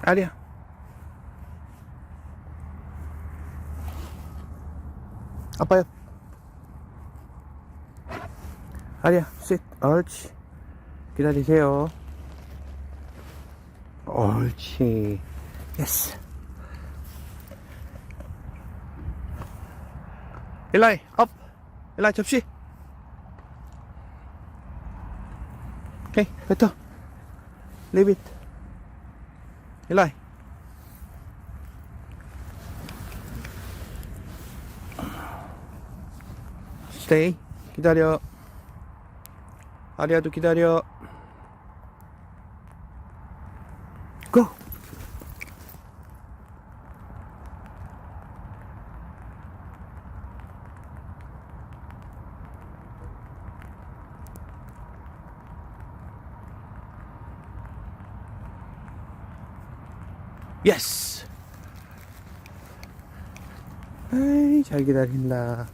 아리야. 아빠 옆. 아리야, sit. 옳지. 기다리세요. 옳지. 예스. 일라이, 업. 일라이, 접시. 오케이, 뱉어. Leave it. 일라이. Stay. 기다려. 아리아도 기다려. Go. 예스. 아이, 잘 기다린다.